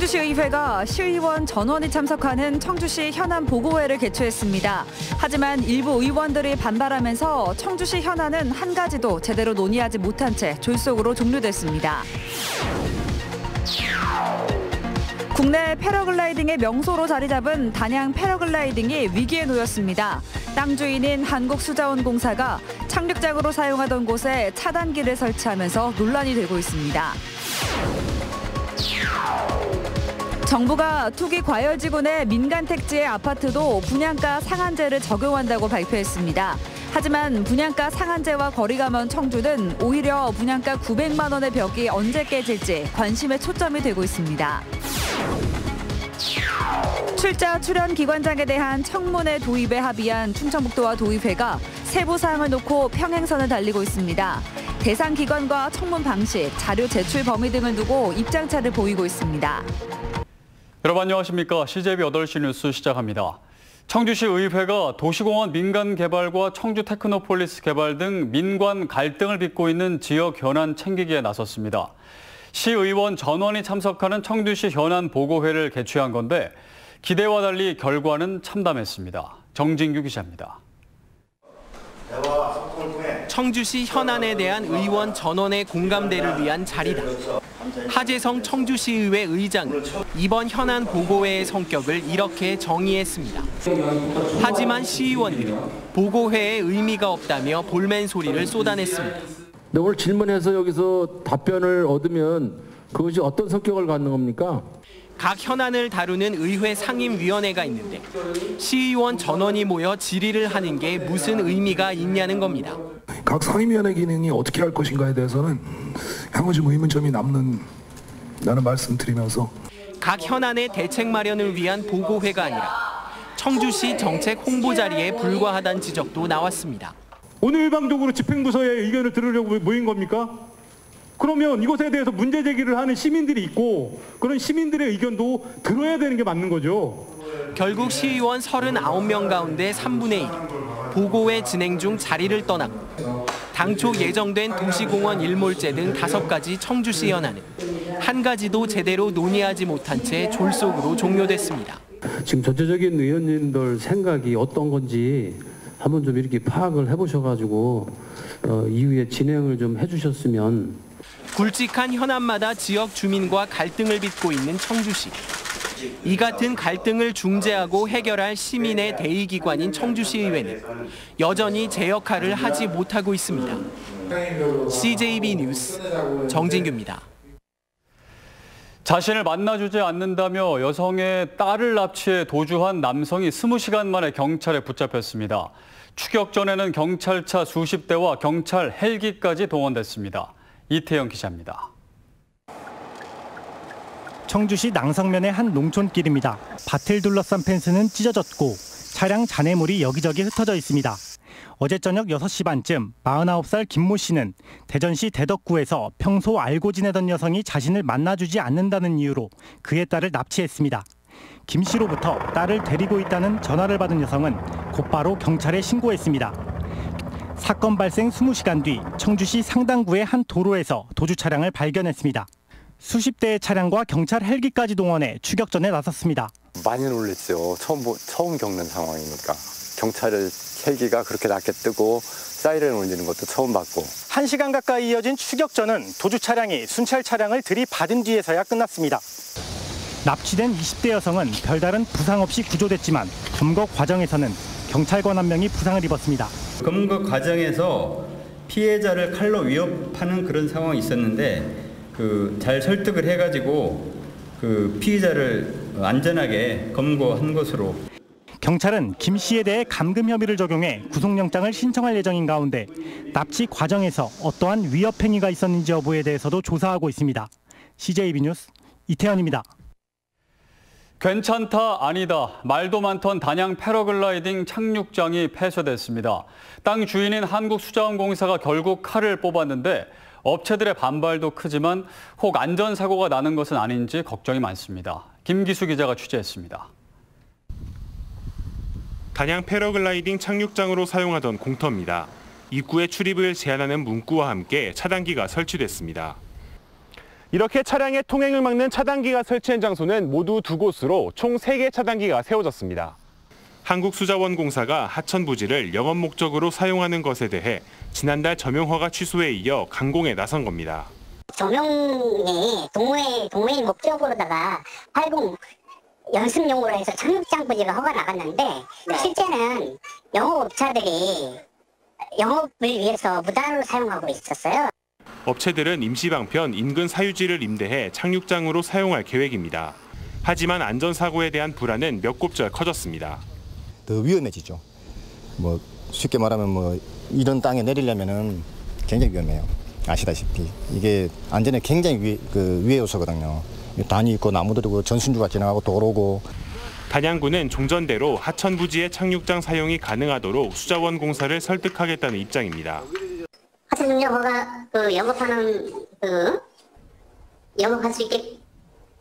청주시의회가 시의원 전원이 참석하는 청주시 현안 보고회를 개최했습니다. 하지만 일부 의원들이 반발하면서 청주시 현안은 한 가지도 제대로 논의하지 못한 채 졸속으로 종료됐습니다. 국내 패러글라이딩의 명소로 자리 잡은 단양 패러글라이딩이 위기에 놓였습니다. 땅 주인인 한국수자원공사가 착륙장으로 사용하던 곳에 차단기를 설치하면서 논란이 되고 있습니다. 정부가 투기 과열지구 내 민간 택지의 아파트도 분양가 상한제를 적용한다고 발표했습니다. 하지만 분양가 상한제와 거리가 먼 청주는 오히려 분양가 900만 원의 벽이 언제 깨질지 관심의 초점이 되고 있습니다. 출자 출연 기관장에 대한 청문회 도입에 합의한 충청북도와 도의회가 세부 사항을 놓고 평행선을 달리고 있습니다. 대상 기관과 청문 방식, 자료 제출 범위 등을 두고 입장차를 보이고 있습니다. 여러분 안녕하십니까? CJB 8시 뉴스 시작합니다. 청주시 의회가 도시공원 민간 개발과 청주 테크노폴리스 개발 등 민관 갈등을 빚고 있는 지역 현안 챙기기에 나섰습니다. 시의원 전원이 참석하는 청주시 현안 보고회를 개최한 건데 기대와 달리 결과는 참담했습니다. 정진규 기자입니다. 청주시 현안에 대한 의원 전원의 공감대를 위한 자리다. 하재성 청주시의회 의장은 이번 현안 보고회의 성격을 이렇게 정의했습니다. 하지만 시의원들은 보고회에 의미가 없다며 볼멘 소리를 쏟아냈습니다. 근데 오늘 질문해서 여기서 답변을 얻으면 그것이 어떤 성격을 갖는 겁니까? 각 현안을 다루는 의회 상임위원회가 있는데 시의원 전원이 모여 질의를 하는 게 무슨 의미가 있냐는 겁니다. 각 상임위원회 기능이 어떻게 할 것인가에 대해서는 향후 좀 의문점이 남는다는 말씀드리면서 각 현안의 대책 마련을 위한 보고회가 아니라 청주시 정책 홍보 자리에 불과하다는 지적도 나왔습니다. 오늘 일방적으로 집행부서의 의견을 들으려고 모인 겁니까? 그러면 이것에 대해서 문제 제기를 하는 시민들이 있고 그런 시민들의 의견도 들어야 되는 게 맞는 거죠. 결국 시의원 39명 가운데 3분의 1이 보고회 진행 중 자리를 떠났고 당초 예정된 도시공원 일몰제 등 5가지 청주시 현안은 한 가지도 제대로 논의하지 못한 채 졸속으로 종료됐습니다. 지금 전체적인 의원님들 생각이 어떤 건지 한번 좀 이렇게 파악을 해보셔가지고 이후에 진행을 좀 해주셨으면. 굵직한 현안마다 지역 주민과 갈등을 빚고 있는 청주시. 이 같은 갈등을 중재하고 해결할 시민의 대의기관인 청주시의회는 여전히 제 역할을 하지 못하고 있습니다. CJB 뉴스 정진규입니다. 자신을 만나주지 않는다며 여성의 딸을 납치해 도주한 남성이 20시간 만에 경찰에 붙잡혔습니다. 추격 전에는 경찰차 수십 대와 경찰 헬기까지 동원됐습니다. 이태영 기자입니다. 청주시 낭성면의 한 농촌길입니다. 밭을 둘러싼 펜스는 찢어졌고 차량 잔해물이 여기저기 흩어져 있습니다. 어제 저녁 6시 반쯤 49살 김모 씨는 대전시 대덕구에서 평소 알고 지내던 여성이 자신을 만나주지 않는다는 이유로 그의 딸을 납치했습니다. 김 씨로부터 딸을 데리고 있다는 전화를 받은 여성은 곧바로 경찰에 신고했습니다. 사건 발생 20시간 뒤 청주시 상당구의 한 도로에서 도주 차량을 발견했습니다. 수십 대의 차량과 경찰 헬기까지 동원해 추격전에 나섰습니다. 많이 놀랐죠. 처음 겪는 상황이니까. 경찰 헬기가 그렇게 낮게 뜨고 사이렌 울리는 것도 처음 봤고. 1시간 가까이 이어진 추격전은 도주 차량이 순찰 차량을 들이받은 뒤에서야 끝났습니다. 납치된 20대 여성은 별다른 부상 없이 구조됐지만 검거 과정에서는 경찰관 한 명이 부상을 입었습니다. 검거 과정에서 피해자를 칼로 위협하는 그런 상황이 있었는데 잘 설득을 해가지고 피해자를 안전하게 검거한 것으로. 경찰은 김 씨에 대해 감금 혐의를 적용해 구속영장을 신청할 예정인 가운데 납치 과정에서 어떠한 위협 행위가 있었는지 여부에 대해서도 조사하고 있습니다. CJB 뉴스 이태현입니다. 괜찮다 아니다 말도 많던 단양 패러글라이딩 착륙장이 폐쇄됐습니다. 땅 주인인 한국수자원공사가 결국 칼을 뽑았는데 업체들의 반발도 크지만 혹 안전사고가 나는 것은 아닌지 걱정이 많습니다. 김기수 기자가 취재했습니다. 단양 패러글라이딩 착륙장으로 사용하던 공터입니다. 입구에 출입을 제한하는 문구와 함께 차단기가 설치됐습니다. 이렇게 차량의 통행을 막는 차단기가 설치한 장소는 모두 2곳으로 총 3개의 차단기가 세워졌습니다. 한국수자원공사가 하천 부지를 영업 목적으로 사용하는 것에 대해 지난달 점용 허가 취소에 이어 강공에 나선 겁니다. 점용이 동호회 목적으로다가 활공 연습용으로 해서 착륙장 부지가 허가 나갔는데 실제는 영업업자들이 영업을 위해서 무단으로 사용하고 있었어요. 업체들은 임시방편 인근 사유지를 임대해 착륙장으로 사용할 계획입니다. 하지만 안전사고에 대한 불안은 몇 곱절 커졌습니다. 더 위험해지죠. 쉽게 말하면 이런 땅에 내리려면은 굉장히 위험해요. 아시다시피 이게 안전에 굉장히 위해 요소거든요. 단이 있고 나무들이고 전신주가 지나가고 도로고. 단양구는 종전대로 하천 부지의 착륙장 사용이 가능하도록 수자원공사를 설득하겠다는 입장입니다. 하천 점용 허가 영업할 수 있게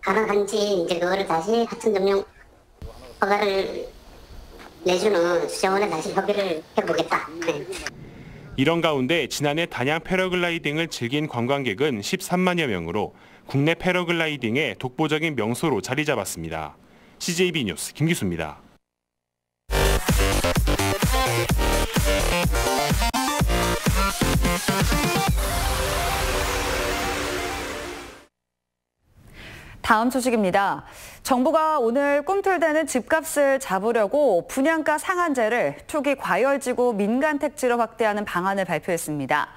가능한지 이제 그거를 다시 하천 점용 허가를 내주는 수자원에 다시 협의를 해보겠다. 네. 이런 가운데 지난해 단양 패러글라이딩을 즐긴 관광객은 13만여 명으로 국내 패러글라이딩의 독보적인 명소로 자리 잡았습니다. CJB 뉴스 김기수입니다. 다음 소식입니다. 정부가 오늘 꿈틀대는 집값을 잡으려고 분양가 상한제를 투기 과열지구 민간 택지로 확대하는 방안을 발표했습니다.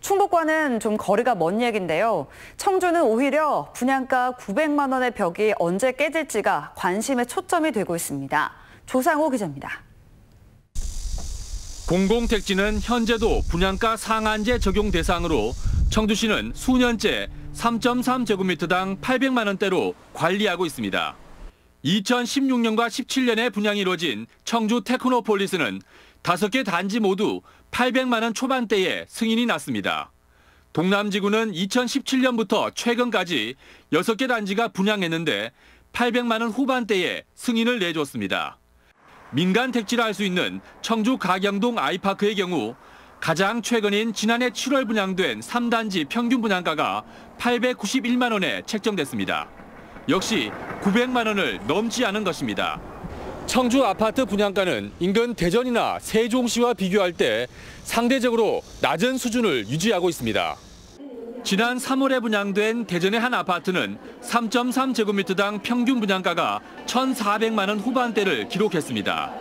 충북과는 좀 거리가 먼 얘긴데요. 청주는 오히려 분양가 900만 원의 벽이 언제 깨질지가 관심의 초점이 되고 있습니다. 조상호 기자입니다. 공공택지는 현재도 분양가 상한제 적용 대상으로 청주시는 수년째 3.3제곱미터당 800만 원대로 관리하고 있습니다. 2016년과 17년에 분양이 이루어진 청주 테크노폴리스는 5개 단지 모두 800만 원 초반대에 승인이 났습니다. 동남지구는 2017년부터 최근까지 6개 단지가 분양했는데 800만 원 후반대에 승인을 내줬습니다. 민간 택지라 할 수 있는 청주 가경동 아이파크의 경우 가장 최근인 지난해 7월 분양된 3단지 평균 분양가가 891만 원에 책정됐습니다. 역시 900만 원을 넘지 않은 것입니다. 청주 아파트 분양가는 인근 대전이나 세종시와 비교할 때 상대적으로 낮은 수준을 유지하고 있습니다. 지난 3월에 분양된 대전의 한 아파트는 3.3제곱미터당 평균 분양가가 1,400만 원 후반대를 기록했습니다.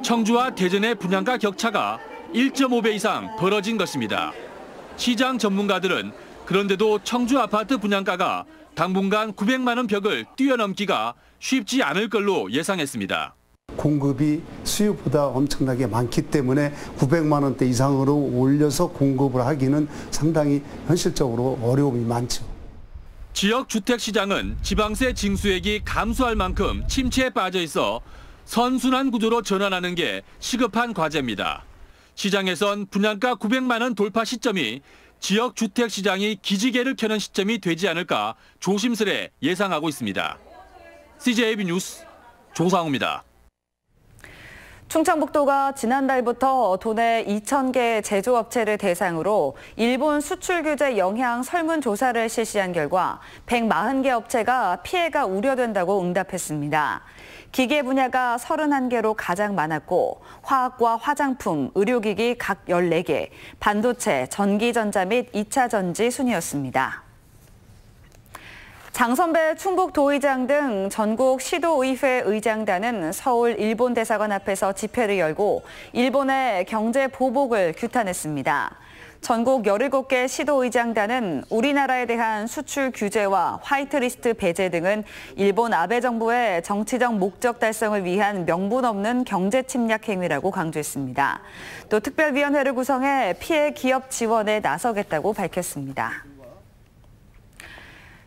청주와 대전의 분양가 격차가 1.5배 이상 벌어진 것입니다. 시장 전문가들은 그런데도 청주 아파트 분양가가 당분간 900만 원 벽을 뛰어넘기가 쉽지 않을 걸로 예상했습니다. 공급이 수요보다 엄청나게 많기 때문에 900만 원대 이상으로 올려서 공급을 하기는 상당히 현실적으로 어려움이 많죠. 지역 주택 시장은 지방세 징수액이 감소할 만큼 침체에 빠져 있어 선순환 구조로 전환하는 게 시급한 과제입니다. 시장에선 분양가 900만 원 돌파 시점이 지역 주택 시장이 기지개를 켜는 시점이 되지 않을까 조심스레 예상하고 있습니다. CJB 뉴스 조상우입니다. 충청북도가 지난달부터 도내 2,000개 제조업체를 대상으로 일본 수출 규제 영향 설문조사를 실시한 결과 140개 업체가 피해가 우려된다고 응답했습니다. 기계 분야가 31개로 가장 많았고 화학과 화장품, 의료기기 각 14개, 반도체, 전기전자 및 2차 전지 순이었습니다. 장선배 충북도의장 등 전국 시도의회 의장단은 서울 일본대사관 앞에서 집회를 열고 일본의 경제 보복을 규탄했습니다. 전국 17개 시도의장단은 우리나라에 대한 수출 규제와 화이트리스트 배제 등은 일본 아베 정부의 정치적 목적 달성을 위한 명분 없는 경제 침략 행위라고 강조했습니다. 또 특별위원회를 구성해 피해 기업 지원에 나서겠다고 밝혔습니다.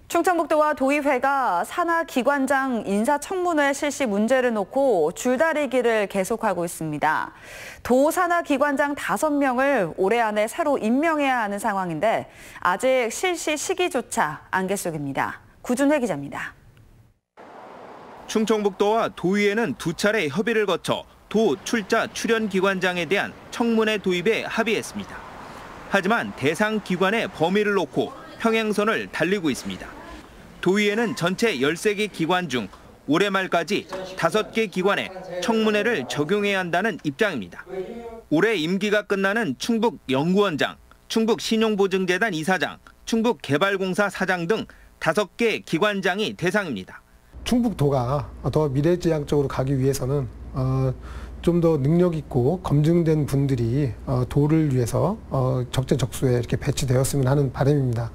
충청북도와 도의회가 산하기관장 인사청문회 실시 문제를 놓고 줄다리기를 계속하고 있습니다. 도 산하기관장 5명을 올해 안에 새로 임명해야 하는 상황인데 아직 실시 시기조차 안갯속입니다. 구준회 기자입니다. 충청북도와 도의회는 2차례 협의를 거쳐 도 출자 출연기관장에 대한 청문회 도입에 합의했습니다. 하지만 대상 기관의 범위를 놓고 평행선을 달리고 있습니다. 도의회는 전체 13개 기관 중 올해 말까지 5개 기관에 청문회를 적용해야 한다는 입장입니다. 올해 임기가 끝나는 충북연구원장, 충북신용보증재단 이사장, 충북개발공사 사장 등 5개 기관장이 대상입니다. 충북도가 더 미래지향적으로 가기 위해서는 좀 더 능력 있고 검증된 분들이 도를 위해서 적재적소에 이렇게 배치되었으면 하는 바람입니다.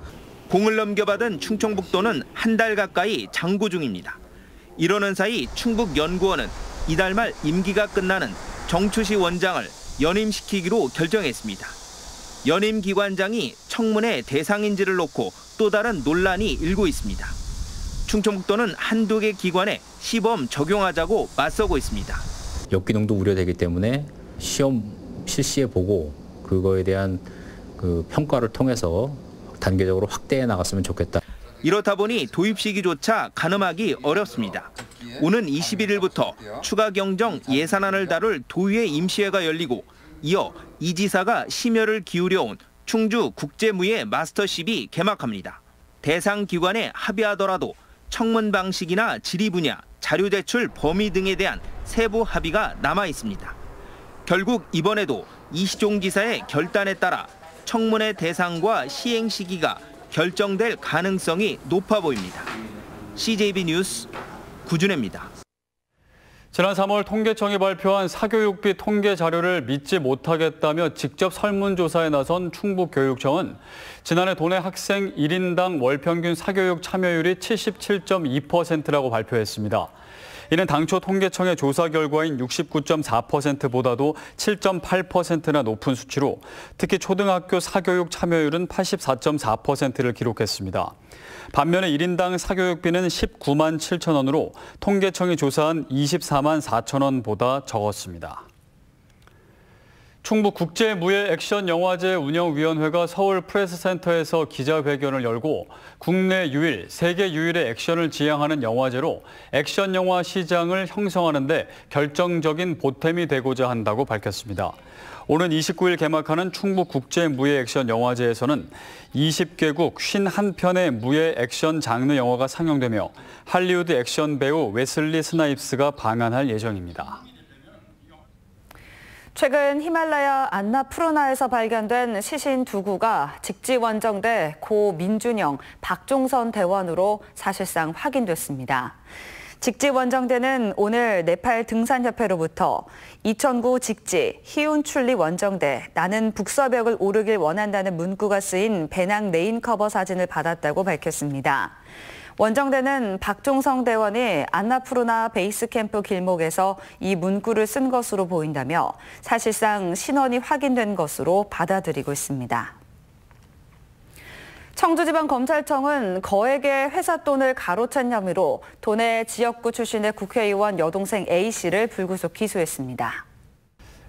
공을 넘겨받은 충청북도는 한 달 가까이 장고 중입니다. 이러는 사이 충북연구원은 이달 말 임기가 끝나는 정추시 원장을 연임시키기로 결정했습니다. 연임 기관장이 청문회 대상인지를 놓고 또 다른 논란이 일고 있습니다. 충청북도는 한두 개 기관에 시범 적용하자고 맞서고 있습니다. 역기능도 우려되기 때문에 시험 실시해보고 그거에 대한 그 평가를 통해서 단계적으로 확대해 나갔으면 좋겠다. 이렇다 보니 도입 시기조차 가늠하기 어렵습니다. 오는 21일부터 추가 경정 예산안을 다룰 도의회 임시회가 열리고 이어 이 지사가 심혈을 기울여온 충주 국제무예 마스터십이 개막합니다. 대상 기관에 합의하더라도 청문 방식이나 질의 분야, 자료 제출 범위 등에 대한 세부 합의가 남아 있습니다. 결국 이번에도 이시종 지사의 결단에 따라 청문회 대상과 시행 시기가 결정될 가능성이 높아 보입니다. CJB 뉴스 구준혜입니다. 지난 3월 통계청이 발표한 사교육비 통계 자료를 믿지 못하겠다며 직접 설문조사에 나선 충북교육청은 지난해 도내 학생 1인당 월평균 사교육 참여율이 77.2%라고 발표했습니다. 이는 당초 통계청의 조사 결과인 69.4%보다도 7.8%나 높은 수치로 특히 초등학교 사교육 참여율은 84.4%를 기록했습니다. 반면에 1인당 사교육비는 19만 7천 원으로 통계청이 조사한 24만 4천 원보다 적었습니다. 충북국제무예액션영화제 운영위원회가 서울 프레스센터에서 기자회견을 열고 국내 유일, 세계 유일의 액션을 지향하는 영화제로 액션 영화 시장을 형성하는 데 결정적인 보탬이 되고자 한다고 밝혔습니다. 오는 29일 개막하는 충북국제무예액션영화제에서는 20개국 51편의 무예 액션 장르 영화가 상영되며 할리우드 액션 배우 웨슬리 스나이프스가 방한할 예정입니다. 최근 히말라야 안나푸르나에서 발견된 시신 2구가 직지원정대 고 민준영, 박종선 대원으로 사실상 확인됐습니다. 직지원정대는 오늘 네팔 등산협회로부터 2009 직지 히운출리 원정대 나는 북서벽을 오르길 원한다는 문구가 쓰인 배낭 레인커버 사진을 받았다고 밝혔습니다. 원정대는 박종성 대원이 안나푸르나 베이스캠프 길목에서 이 문구를 쓴 것으로 보인다며 사실상 신원이 확인된 것으로 받아들이고 있습니다. 청주지방검찰청은 거액의 회사 돈을 가로챈 혐의로 도내 지역구 출신의 국회의원 여동생 A씨를 불구속 기소했습니다.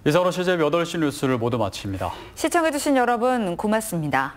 이상으로 CJB 8시 뉴스를 모두 마칩니다. 시청해주신 여러분 고맙습니다.